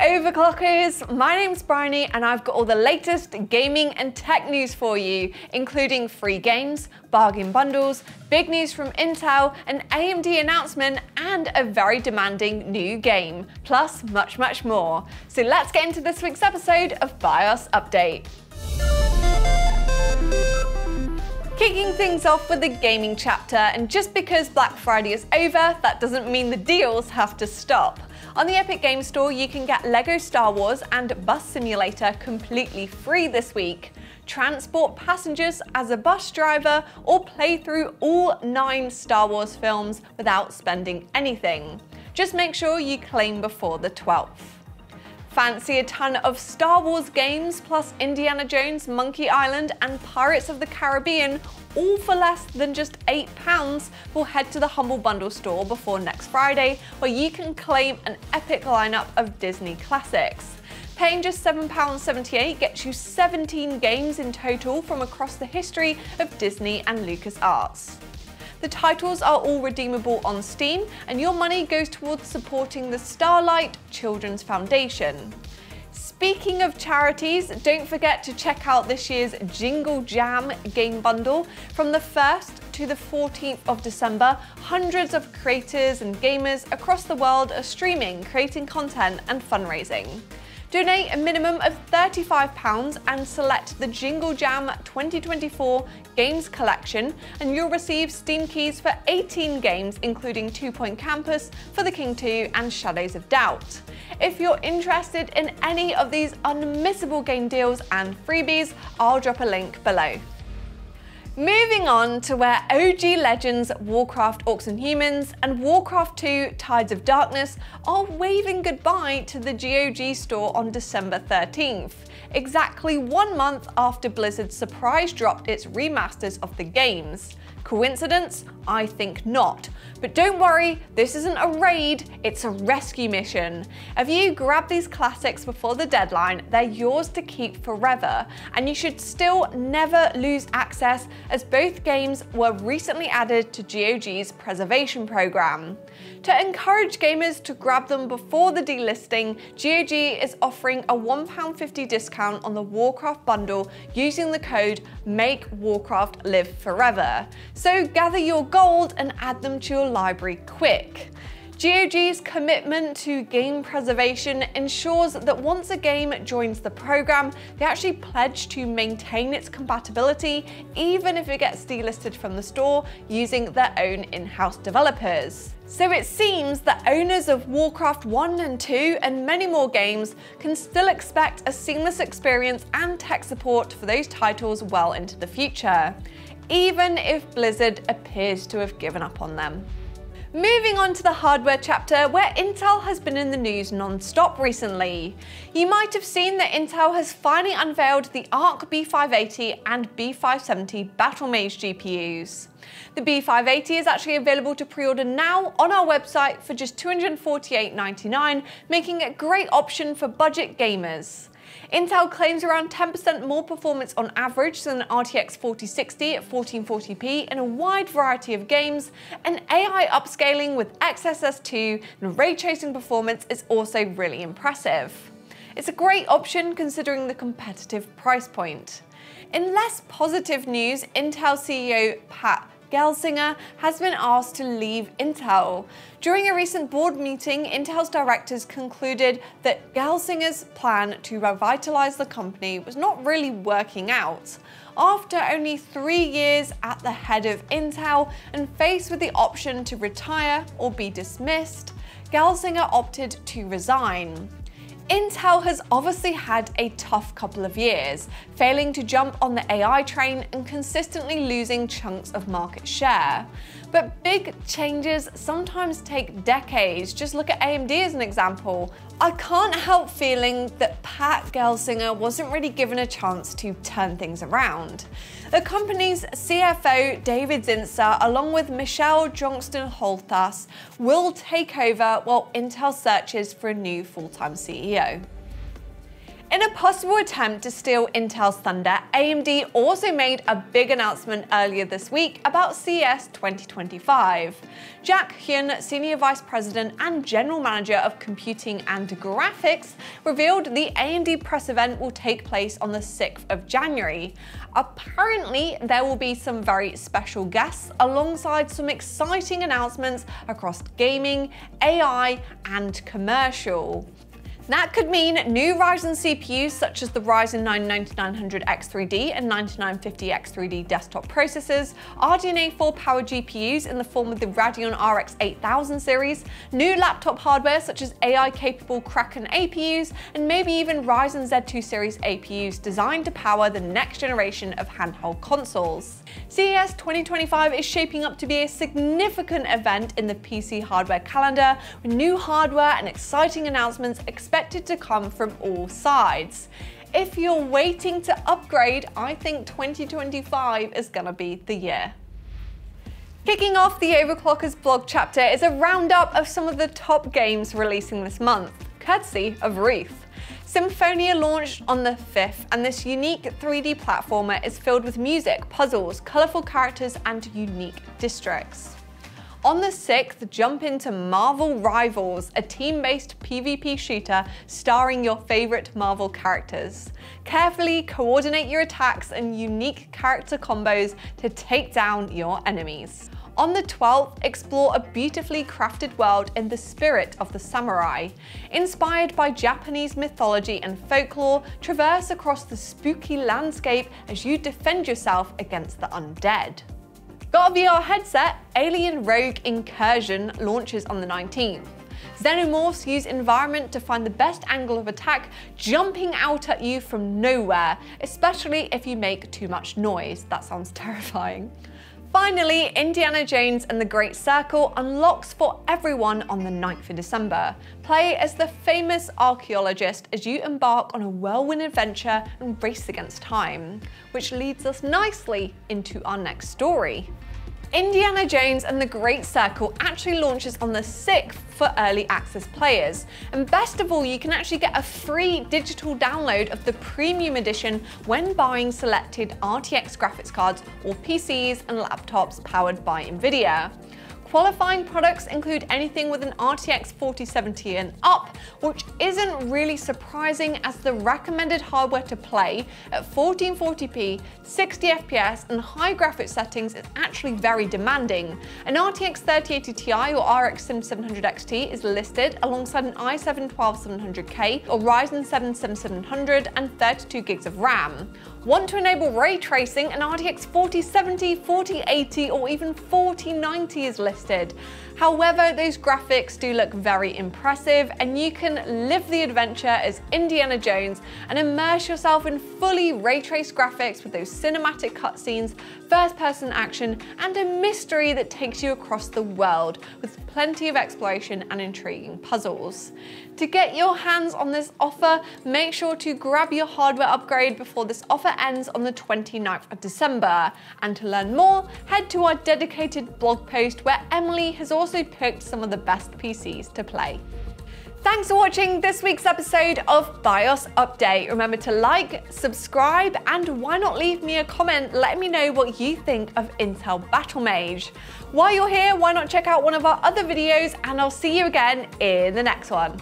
Overclockers, my name's Bryony and I've got all the latest gaming and tech news for you, including free games, bargain bundles, big news from Intel, an AMD announcement and a very demanding new game, plus much more. So let's get into this week's episode of BIOS Update. Kicking things off with the gaming chapter, and just because Black Friday is over, that doesn't mean the deals have to stop. On the Epic Games Store, you can get LEGO Star Wars and Bus Simulator completely free this week, transport passengers as a bus driver, or play through all 9 Star Wars films without spending anything. Just make sure you claim before the 12th. Fancy a ton of Star Wars games plus Indiana Jones, Monkey Island and Pirates of the Caribbean, all for less than just £8? We'll head to the Humble Bundle store before next Friday, where you can claim an epic lineup of Disney classics. Paying just £7.78 gets you 17 games in total from across the history of Disney and LucasArts. The titles are all redeemable on Steam, and your money goes towards supporting the Starlight Children's Foundation. Speaking of charities, don't forget to check out this year's Jingle Jam game bundle. From the 1st to the 14th of December, hundreds of creators and gamers across the world are streaming, creating content and fundraising. Donate a minimum of £35 and select the Jingle Jam 2024 Games Collection and you'll receive Steam keys for 18 games, including 2 Point Campus, For the King 2 and Shadows of Doubt. If you're interested in any of these unmissable game deals and freebies, I'll drop a link below. Moving on to where OG legends Warcraft Orcs and Humans and Warcraft 2 Tides of Darkness are waving goodbye to the GOG store on December 13th, exactly 1 month after Blizzard surprise dropped its remasters of the games. Coincidence? I think not. But don't worry, this isn't a raid, it's a rescue mission. If you grab these classics before the deadline, they're yours to keep forever, and you should still never lose access as both games were recently added to GOG's preservation program. To encourage gamers to grab them before the delisting, GOG is offering a £1.50 discount on the Warcraft bundle using the code MakeWarcraftLiveForever. So gather your gold and add them to your library quick. GOG's commitment to game preservation ensures that once a game joins the program, they actually pledge to maintain its compatibility even if it gets delisted from the store using their own in-house developers. So it seems that owners of Warcraft 1 and 2 and many more games can still expect a seamless experience and tech support for those titles well into the future, even if Blizzard appears to have given up on them. Moving on to the hardware chapter, where Intel has been in the news non-stop recently. You might have seen that Intel has finally unveiled the Arc B580 and B570 Battlemage GPUs. The B580 is actually available to pre-order now on our website for just $248.99, making it a great option for budget gamers. Intel claims around 10% more performance on average than an RTX 4060 at 1440p in a wide variety of games, and AI upscaling with XSS2 and ray tracing performance is also really impressive. It's a great option considering the competitive price point. In less positive news, Intel CEO Pat Gelsinger has been asked to leave Intel. During a recent board meeting, Intel's directors concluded that Gelsinger's plan to revitalize the company was not really working out. After only 3 years at the head of Intel and faced with the option to retire or be dismissed, Gelsinger opted to resign. Intel has obviously had a tough couple of years, failing to jump on the AI train and consistently losing chunks of market share. But big changes sometimes take decades. Just look at AMD as an example. I can't help feeling that Pat Gelsinger wasn't really given a chance to turn things around. The company's CFO, David Zinsser, along with Michelle Johnston-Holthus, will take over while Intel searches for a new full-time CEO. In a possible attempt to steal Intel's thunder, AMD also made a big announcement earlier this week about CES 2025. Jack Hyun, Senior Vice President and General Manager of Computing and Graphics, revealed the AMD press event will take place on the 6th of January. Apparently, there will be some very special guests alongside some exciting announcements across gaming, AI, and commercial. That could mean new Ryzen CPUs such as the Ryzen 9 9900X3D and 9950X3D desktop processors, RDNA 4 powered GPUs in the form of the Radeon RX 8000 series, new laptop hardware such as AI-capable Kraken APUs, and maybe even Ryzen Z2 series APUs designed to power the next generation of handheld consoles. CES 2025 is shaping up to be a significant event in the PC hardware calendar, with new hardware and exciting announcements expected to come from all sides. If you're waiting to upgrade, I think 2025 is gonna be the year. Kicking off the Overclockers blog chapter is a roundup of some of the top games releasing this month, courtesy of Ruth. Symphonia launched on the 5th, and this unique 3D platformer is filled with music, puzzles, colourful characters, and unique districts. On the 6th, jump into Marvel Rivals, a team-based PvP shooter starring your favourite Marvel characters. Carefully coordinate your attacks and unique character combos to take down your enemies. On the 12th, explore a beautifully crafted world in the spirit of the samurai. Inspired by Japanese mythology and folklore, traverse across the spooky landscape as you defend yourself against the undead. Got a VR headset? Alien Rogue Incursion launches on the 19th. Xenomorphs use environment to find the best angle of attack, jumping out at you from nowhere, especially if you make too much noise. That sounds terrifying. Finally, Indiana Jones and the Great Circle unlocks for everyone on the 9th of December. Play as the famous archaeologist as you embark on a whirlwind adventure and race against time, which leads us nicely into our next story. Indiana Jones and the Great Circle actually launches on the 6th for early access players. And best of all, you can actually get a free digital download of the premium edition when buying selected RTX graphics cards or PCs and laptops powered by NVIDIA. Qualifying products include anything with an RTX 4070 and up, which isn't really surprising as the recommended hardware to play at 1440p, 60 FPS and high graphics settings is actually very demanding. An RTX 3080 Ti or RX 7700 XT is listed alongside an i7-12700K or Ryzen 7 7700 and 32 gigs of RAM. Want to enable ray tracing? An RTX 4070, 4080 or even 4090 is listed. However, those graphics do look very impressive and you can live the adventure as Indiana Jones and immerse yourself in fully ray-traced graphics with those cinematic cutscenes, first-person action, and a mystery that takes you across the world with plenty of exploration and intriguing puzzles. To get your hands on this offer, make sure to grab your hardware upgrade before this offer ends on the 29th of December. And to learn more, head to our dedicated blog post where Emily has also picked some of the best PCs to play. Thanks for watching this week's episode of BIOS Update. Remember to like, subscribe, and why not leave me a comment letting me know what you think of Intel Battlemage. While you're here, why not check out one of our other videos, and I'll see you again in the next one.